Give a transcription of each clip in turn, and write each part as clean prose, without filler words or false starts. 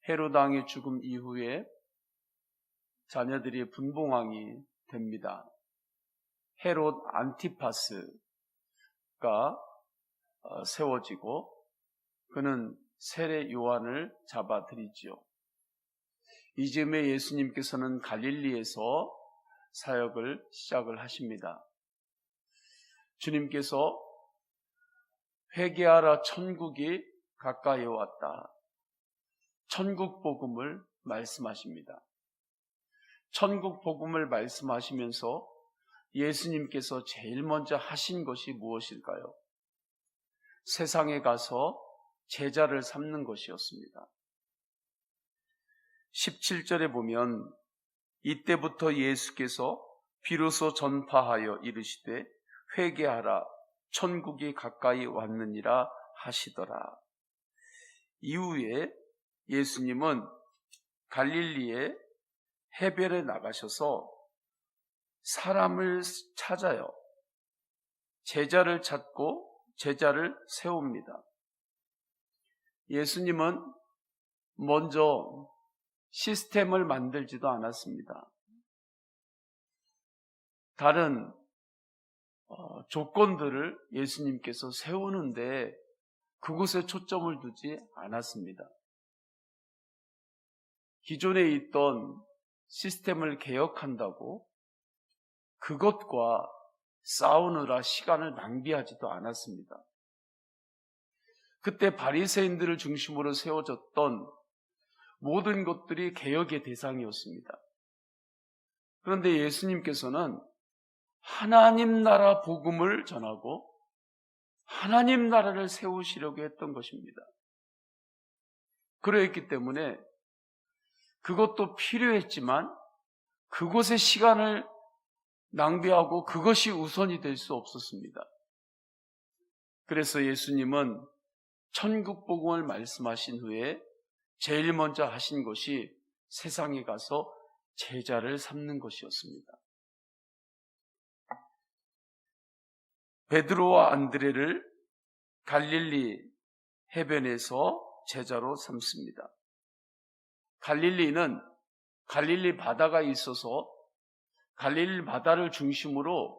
헤롯 왕의 죽음 이후에 자녀들이 분봉왕이 됩니다. 헤롯 안티파스가 세워지고 그는 세례 요한을 잡아들이지요. 이즈음에 예수님께서는 갈릴리에서 사역을 시작을 하십니다. 주님께서 회개하라, 천국이 가까이 왔다. 천국 복음을 말씀하십니다. 천국 복음을 말씀하시면서 예수님께서 제일 먼저 하신 것이 무엇일까요? 세상에 가서 제자를 삼는 것이었습니다. 17절에 보면 이때부터 예수께서 비로소 전파하여 이르시되 회개하라, 천국이 가까이 왔느니라 하시더라. 이후에 예수님은 갈릴리의 해변에 나가셔서 사람을 찾아요. 제자를 찾고 제자를 세웁니다. 예수님은 먼저 시스템을 만들지도 않았습니다. 다른 조건들을 예수님께서 세우는데 그곳에 초점을 두지 않았습니다. 기존에 있던 시스템을 개혁한다고 그것과 싸우느라 시간을 낭비하지도 않았습니다. 그때 바리새인들을 중심으로 세워졌던 모든 것들이 개혁의 대상이었습니다. 그런데 예수님께서는 하나님 나라 복음을 전하고 하나님 나라를 세우시려고 했던 것입니다. 그러했기 때문에 그것도 필요했지만 그곳에 시간을 낭비하고 그것이 우선이 될 수 없었습니다. 그래서 예수님은 천국 복음을 말씀하신 후에 제일 먼저 하신 것이 세상에 가서 제자를 삼는 것이었습니다. 베드로와 안드레를 갈릴리 해변에서 제자로 삼습니다. 갈릴리는 갈릴리 바다가 있어서 갈릴리 바다를 중심으로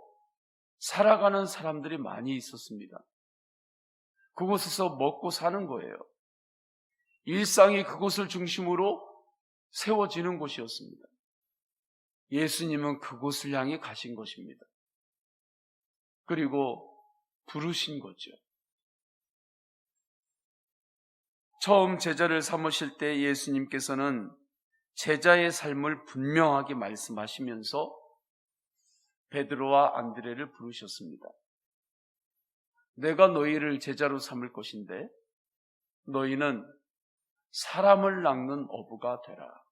살아가는 사람들이 많이 있었습니다. 그곳에서 먹고 사는 거예요. 일상이 그곳을 중심으로 세워지는 곳이었습니다. 예수님은 그곳을 향해 가신 것입니다. 그리고 부르신 거죠. 처음 제자를 삼으실 때 예수님께서는 제자의 삶을 분명하게 말씀하시면서 베드로와 안드레를 부르셨습니다. 내가 너희를 제자로 삼을 것인데 너희는 사람을 낚는 어부가 되라.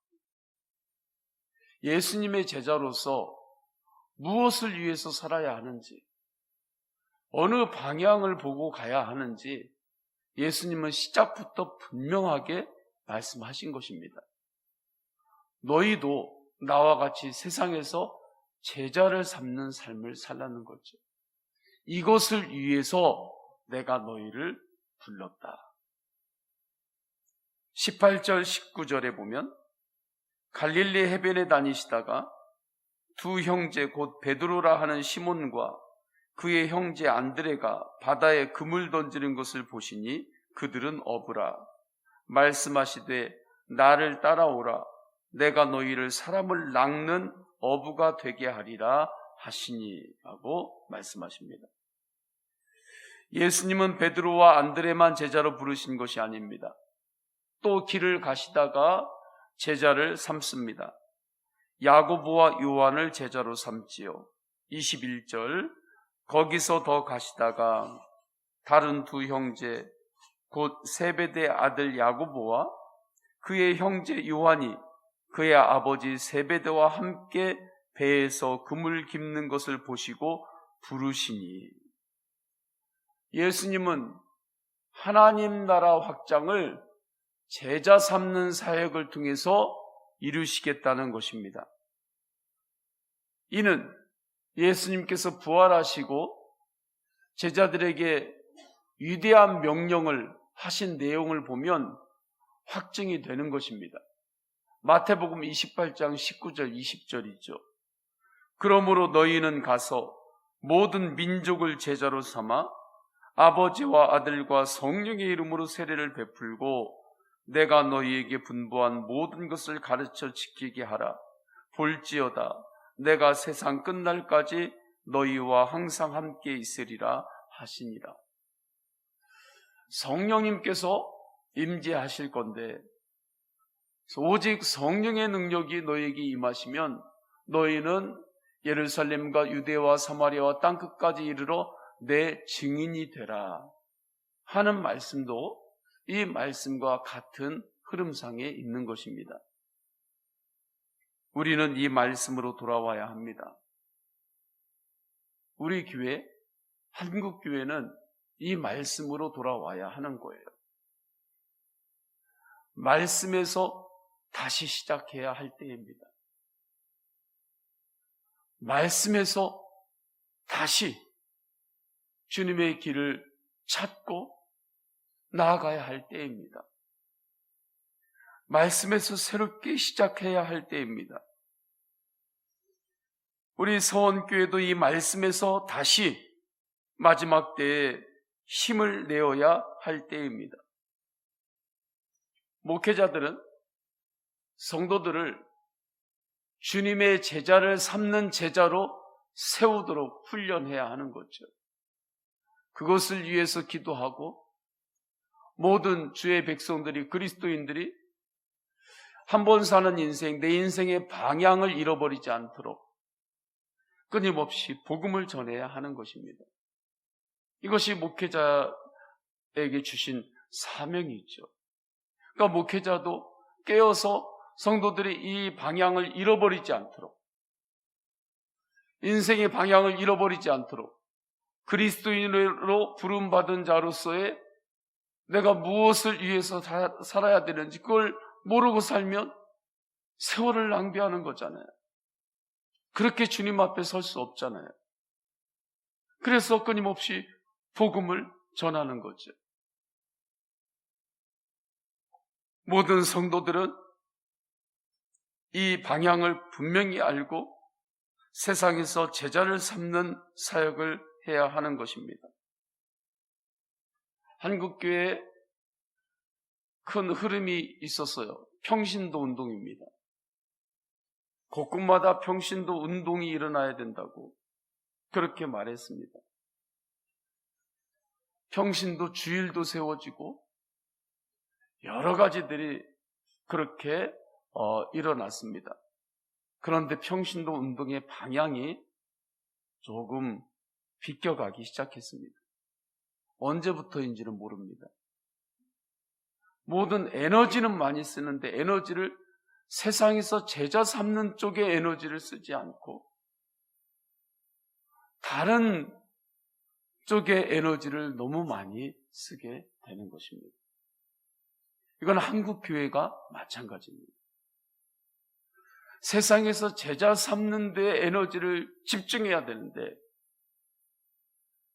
예수님의 제자로서 무엇을 위해서 살아야 하는지, 어느 방향을 보고 가야 하는지 예수님은 시작부터 분명하게 말씀하신 것입니다. 너희도 나와 같이 세상에서 제자를 삼는 삶을 살라는 거죠. 이것을 위해서 내가 너희를 불렀다. 18절 19절에 보면 갈릴리 해변에 다니시다가 두 형제 곧 베드로라 하는 시몬과 그의 형제 안드레가 바다에 그물 던지는 것을 보시니 그들은 어부라. 말씀하시되 나를 따라오라. 내가 너희를 사람을 낚는 어부가 되게 하리라 하시니 라고 말씀하십니다. 예수님은 베드로와 안드레만 제자로 부르신 것이 아닙니다. 또 길을 가시다가 제자를 삼습니다. 야고보와 요한을 제자로 삼지요. 21절 거기서 더 가시다가 다른 두 형제 곧 세베대 아들 야고보와 그의 형제 요한이 그의 아버지 세베대와 함께 배에서 그물 깁는 것을 보시고 부르시니. 예수님은 하나님 나라 확장을 제자 삼는 사역을 통해서 이루시겠다는 것입니다. 이는 예수님께서 부활하시고 제자들에게 위대한 명령을 하신 내용을 보면 확증이 되는 것입니다. 마태복음 28장 19절 20절이죠. 그러므로 너희는 가서 모든 민족을 제자로 삼아 아버지와 아들과 성령의 이름으로 세례를 베풀고 내가 너희에게 분부한 모든 것을 가르쳐 지키게 하라. 볼지어다 내가 세상 끝날까지 너희와 항상 함께 있으리라 하시니라. 성령님께서 임재하실 건데 오직 성령의 능력이 너희에게 임하시면 너희는 예루살렘과 유대와 사마리아와 땅끝까지 이르러 내 증인이 되라 하는 말씀도 이 말씀과 같은 흐름상에 있는 것입니다. 우리는 이 말씀으로 돌아와야 합니다. 우리 교회, 한국교회는 이 말씀으로 돌아와야 하는 거예요. 말씀에서 다시 시작해야 할 때입니다. 말씀에서 다시 주님의 길을 찾고 나아가야 할 때입니다. 말씀에서 새롭게 시작해야 할 때입니다. 우리 서원교회도 이 말씀에서 다시 마지막 때에 힘을 내어야 할 때입니다. 목회자들은 성도들을 주님의 제자를 삼는 제자로 세우도록 훈련해야 하는 거죠. 그것을 위해서 기도하고 모든 주의 백성들이, 그리스도인들이 한 번 사는 인생, 내 인생의 방향을 잃어버리지 않도록 끊임없이 복음을 전해야 하는 것입니다. 이것이 목회자에게 주신 사명이죠. 그러니까 목회자도 깨어서 성도들이 이 방향을 잃어버리지 않도록, 인생의 방향을 잃어버리지 않도록 그리스도인으로 부름받은 자로서의 내가 무엇을 위해서 살아야 되는지 그걸 모르고 살면 세월을 낭비하는 거잖아요. 그렇게 주님 앞에 설 수 없잖아요. 그래서 끊임없이 복음을 전하는 거죠. 모든 성도들은 이 방향을 분명히 알고 세상에서 제자를 삼는 사역을 해야 하는 것입니다. 한국교회에 큰 흐름이 있었어요. 평신도 운동입니다. 곳곳마다 평신도 운동이 일어나야 된다고 그렇게 말했습니다. 평신도 주일도 세워지고 여러 가지들이 그렇게 일어났습니다. 그런데 평신도 운동의 방향이 조금 비껴가기 시작했습니다. 언제부터인지는 모릅니다. 모든 에너지는 많이 쓰는데 에너지를 세상에서 제자 삼는 쪽에 에너지를 쓰지 않고 다른 쪽에 에너지를 너무 많이 쓰게 되는 것입니다. 이건 한국 교회가 마찬가지입니다. 세상에서 제자 삼는 데 에너지를 집중해야 되는데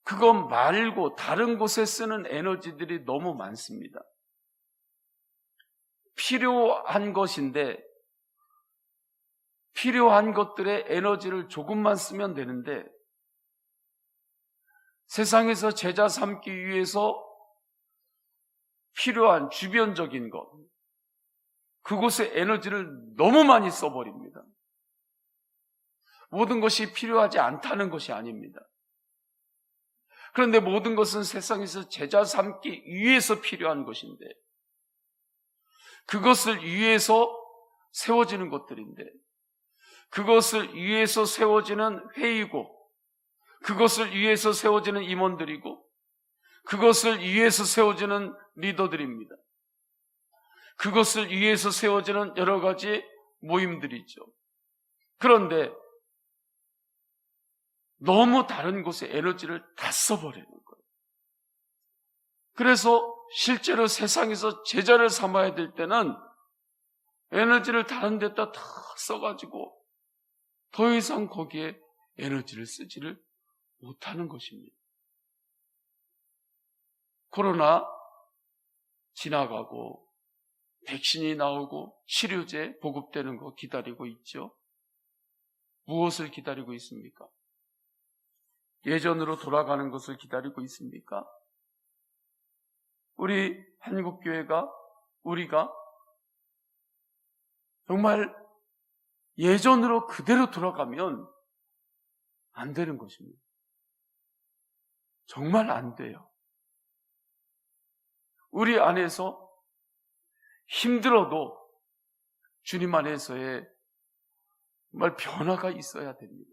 그것 말고 다른 곳에 쓰는 에너지들이 너무 많습니다. 필요한 것인데 필요한 것들의 에너지를 조금만 쓰면 되는데 세상에서 제자 삼기 위해서 필요한 주변적인 것, 그곳에 에너지를 너무 많이 써버립니다. 모든 것이 필요하지 않다는 것이 아닙니다. 그런데 모든 것은 세상에서 제자 삼기 위해서 필요한 것인데 그것을 위해서 세워지는 것들인데 그것을 위해서 세워지는 회의고 그것을 위해서 세워지는 임원들이고 그것을 위해서 세워지는 리더들입니다. 그것을 위해서 세워지는 여러 가지 모임들이죠. 그런데 너무 다른 곳에 에너지를 다 써버리는 거예요. 그래서 실제로 세상에서 제자를 삼아야 될 때는 에너지를 다른 데다 다 써가지고 더 이상 거기에 에너지를 쓰지를 못하는 것입니다. 코로나 지나가고 백신이 나오고 치료제 보급되는 거 기다리고 있죠. 무엇을 기다리고 있습니까? 예전으로 돌아가는 것을 기다리고 있습니까? 우리 한국교회가, 우리가 정말 예전으로 그대로 돌아가면 안 되는 것입니다. 정말 안 돼요. 우리 안에서 힘들어도 주님 안에서의 정말 변화가 있어야 됩니다.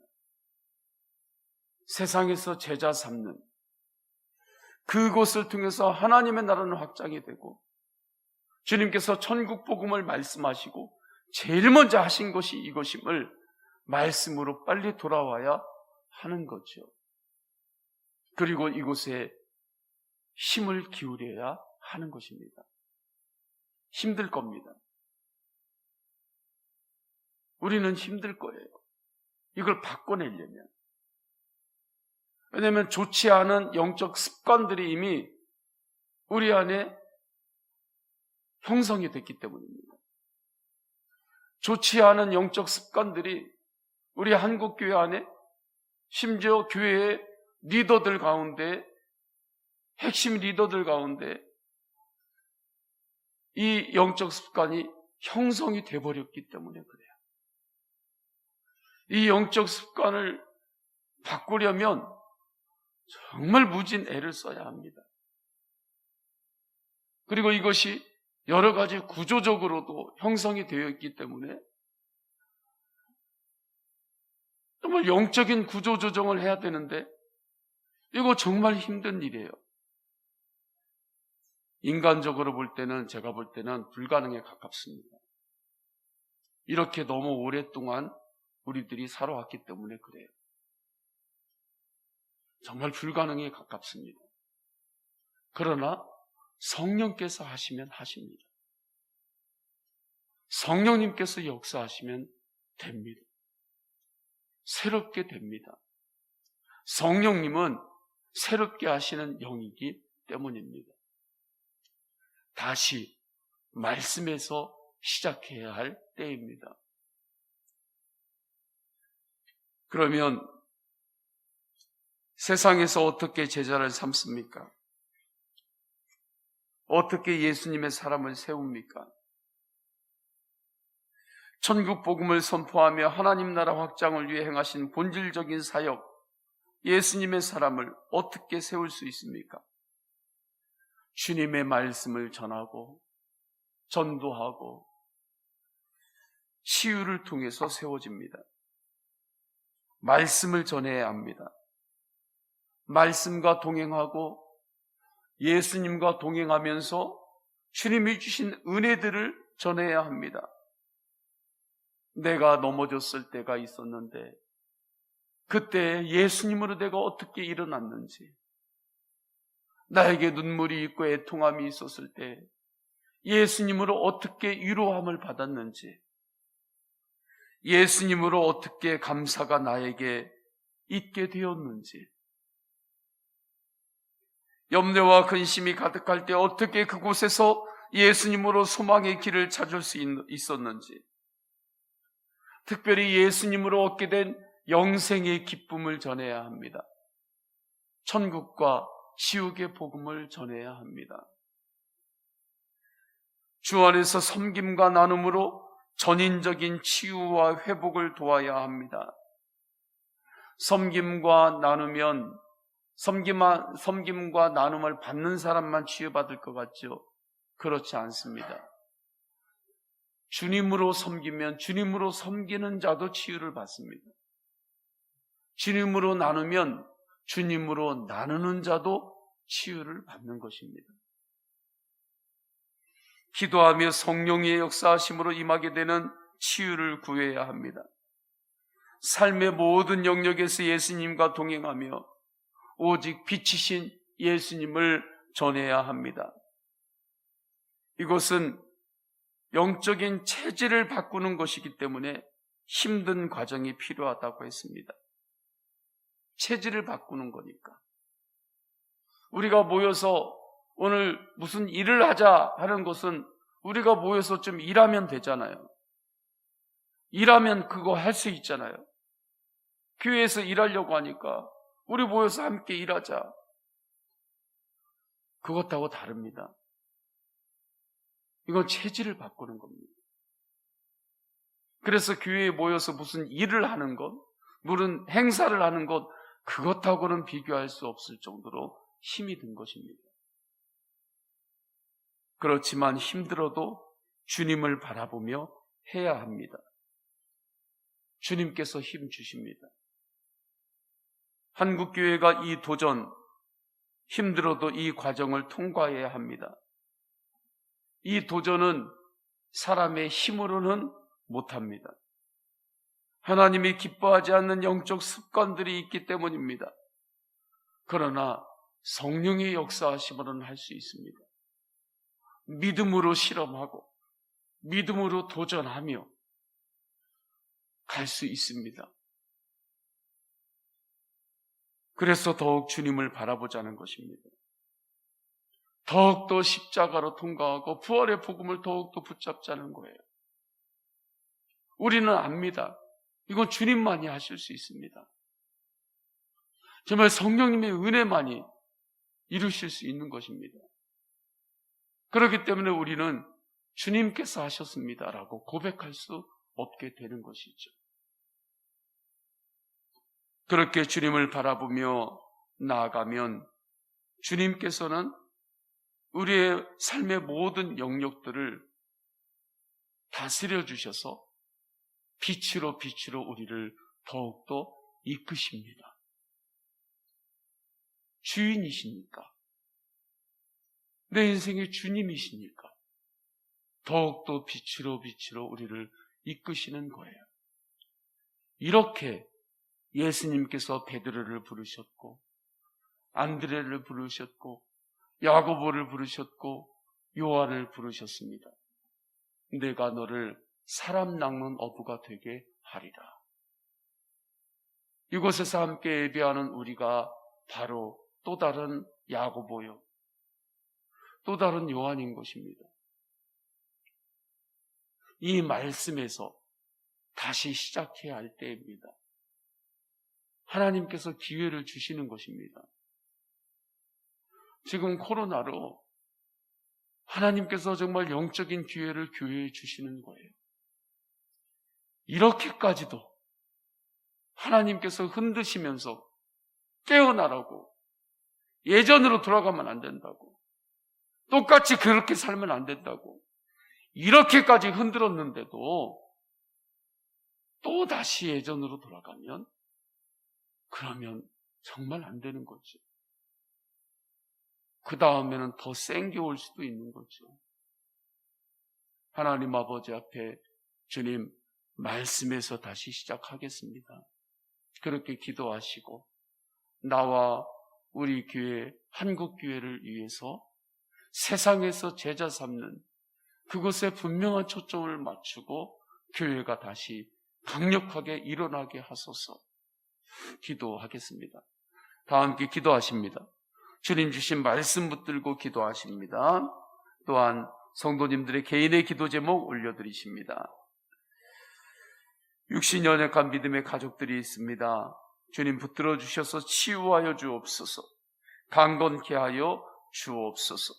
세상에서 제자 삼는 그곳을 통해서 하나님의 나라는 확장이 되고 주님께서 천국 복음을 말씀하시고 제일 먼저 하신 것이 이것임을 말씀으로 빨리 돌아와야 하는 거죠. 그리고 이곳에 힘을 기울여야 하는 것입니다. 힘들 겁니다. 우리는 힘들 거예요. 이걸 바꿔내려면. 왜냐하면 좋지 않은 영적 습관들이 이미 우리 안에 형성이 됐기 때문입니다. 좋지 않은 영적 습관들이 우리 한국교회 안에, 심지어 교회의 리더들 가운데, 핵심 리더들 가운데 이 영적 습관이 형성이 돼버렸기 때문에 그래요. 이 영적 습관을 바꾸려면 정말 무진 애를 써야 합니다. 그리고 이것이 여러 가지 구조적으로도 형성이 되어 있기 때문에 정말 영적인 구조 조정을 해야 되는데 이거 정말 힘든 일이에요. 인간적으로 볼 때는, 제가 볼 때는 불가능에 가깝습니다. 이렇게 너무 오랫동안 우리들이 살아왔기 때문에 그래요. 정말 불가능에 가깝습니다. 그러나 성령께서 하시면 하십니다. 성령님께서 역사하시면 됩니다. 새롭게 됩니다. 성령님은 새롭게 하시는 영이기 때문입니다. 다시 말씀에서 시작해야 할 때입니다. 그러면 세상에서 어떻게 제자를 삼습니까? 어떻게 예수님의 사람을 세웁니까? 천국 복음을 선포하며 하나님 나라 확장을 위해 행하신 본질적인 사역, 예수님의 사람을 어떻게 세울 수 있습니까? 주님의 말씀을 전하고 전도하고 치유를 통해서 세워집니다. 말씀을 전해야 합니다. 말씀과 동행하고 예수님과 동행하면서 주님이 주신 은혜들을 전해야 합니다. 내가 넘어졌을 때가 있었는데 그때 예수님으로 내가 어떻게 일어났는지, 나에게 눈물이 있고 애통함이 있었을 때 예수님으로 어떻게 위로함을 받았는지, 예수님으로 어떻게 감사가 나에게 있게 되었는지, 염려와 근심이 가득할 때 어떻게 그곳에서 예수님으로 소망의 길을 찾을 수 있었는지, 특별히 예수님으로 얻게 된 영생의 기쁨을 전해야 합니다. 천국과 지옥의 복음을 전해야 합니다. 주 안에서 섬김과 나눔으로 전인적인 치유와 회복을 도와야 합니다. 섬김과 나눔을 받는 사람만 치유받을 것 같죠? 그렇지 않습니다. 주님으로 섬기면 주님으로 섬기는 자도 치유를 받습니다. 주님으로 나누면 주님으로 나누는 자도 치유를 받는 것입니다. 기도하며 성령의 역사하심으로 임하게 되는 치유를 구해야 합니다. 삶의 모든 영역에서 예수님과 동행하며 오직 빛이신 예수님을 전해야 합니다. 이것은 영적인 체질을 바꾸는 것이기 때문에 힘든 과정이 필요하다고 했습니다. 체질을 바꾸는 거니까. 우리가 모여서 오늘 무슨 일을 하자 하는 것은 우리가 모여서 좀 일하면 되잖아요. 일하면 그거 할 수 있잖아요. 교회에서 일하려고 하니까 우리 모여서 함께 일하자. 그것하고 다릅니다. 이건 체질을 바꾸는 겁니다. 그래서 교회에 모여서 무슨 일을 하는 것, 무슨 행사를 하는 것, 그것하고는 비교할 수 없을 정도로 힘이 든 것입니다. 그렇지만 힘들어도 주님을 바라보며 해야 합니다. 주님께서 힘 주십니다. 한국교회가 이 도전, 힘들어도 이 과정을 통과해야 합니다. 이 도전은 사람의 힘으로는 못합니다. 하나님이 기뻐하지 않는 영적 습관들이 있기 때문입니다. 그러나 성령의 역사하심으로는 할 수 있습니다. 믿음으로 실험하고 믿음으로 도전하며 갈 수 있습니다. 그래서 더욱 주님을 바라보자는 것입니다. 더욱더 십자가로 통과하고 부활의 복음을 더욱더 붙잡자는 거예요. 우리는 압니다. 이건 주님만이 하실 수 있습니다. 정말 성령님의 은혜만이 이루실 수 있는 것입니다. 그렇기 때문에 우리는 주님께서 하셨습니다라고 고백할 수 없게 되는 것이죠. 그렇게 주님을 바라보며 나아가면 주님께서는 우리의 삶의 모든 영역들을 다스려 주셔서 빛으로 우리를 더욱더 이끄십니다. 주인이시니까, 내 인생의 주님이시니까 더욱더 빛으로 우리를 이끄시는 거예요. 이렇게 예수님께서 베드로를 부르셨고 안드레를 부르셨고 야고보를 부르셨고 요한을 부르셨습니다. 내가 너를 사람 낚는 어부가 되게 하리라. 이곳에서 함께 예배하는 우리가 바로 또 다른 야고보요, 또 다른 요한인 것입니다. 이 말씀에서 다시 시작해야 할 때입니다. 하나님께서 기회를 주시는 것입니다. 지금 코로나로 하나님께서 정말 영적인 기회를 교회에 주시는 거예요. 이렇게까지도 하나님께서 흔드시면서 깨어나라고, 예전으로 돌아가면 안 된다고, 똑같이 그렇게 살면 안 된다고, 이렇게까지 흔들었는데도 또 다시 예전으로 돌아가면 그러면 정말 안 되는 거죠. 그 다음에는 더 센 게 올 수도 있는 거죠. 하나님 아버지 앞에 주님, 말씀에서 다시 시작하겠습니다. 그렇게 기도하시고 나와 우리 교회, 한국교회를 위해서 세상에서 제자 삼는 그것에 분명한 초점을 맞추고 교회가 다시 강력하게 일어나게 하소서. 기도하겠습니다. 다 함께 기도하십니다. 주님 주신 말씀 붙들고 기도하십니다. 또한 성도님들의 개인의 기도 제목 올려드리십니다. 육신연약한 믿음의 가족들이 있습니다. 주님 붙들어 주셔서 치유하여 주옵소서. 강건케 하여 주옵소서.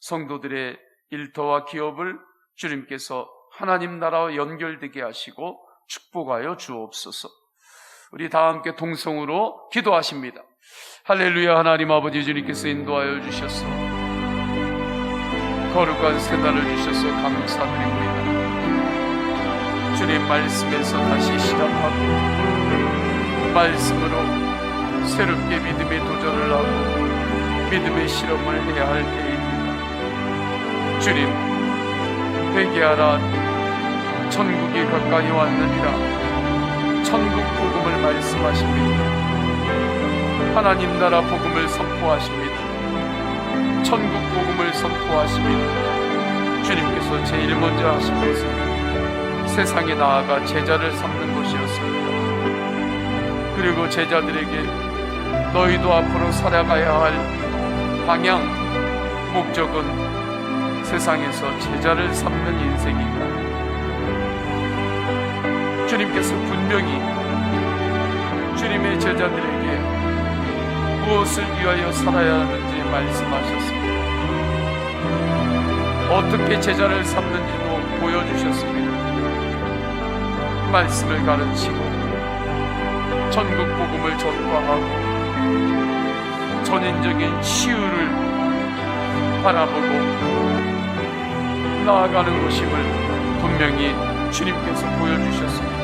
성도들의 일터와 기업을 주님께서 하나님 나라와 연결되게 하시고 축복하여 주옵소서. 우리 다 함께 동성으로 기도하십니다. 할렐루야. 하나님 아버지, 주님께서 인도하여 주셔서 거룩한 새날을 주셔서 감사드립니다. 주님 말씀에서 다시 시작하고 말씀으로 새롭게 믿음의 도전을 하고 믿음의 실험을 해야 할 때입니다. 주님, 회개하라. 천국이 가까이 왔느니라. 천국 복음을 말씀하십니다. 하나님 나라 복음을 선포하십니다. 천국 복음을 선포하십니다. 주님께서 제일 먼저 하신 것은 세상에 나아가 제자를 삼는 것이었습니다. 그리고 제자들에게 너희도 앞으로 살아가야 할 방향, 목적은 세상에서 제자를 삼는 인생이고, 주님께서 분명히 주님의 제자들에게 무엇을 위하여 살아야 하는지 말씀하셨습니다. 어떻게 제자를 삼는지도 보여주셨습니다. 말씀을 가르치고 전국 복음을 전파하고 전인적인 치유를 바라보고 나아가는 것임을 분명히 주님께서 보여주셨습니다.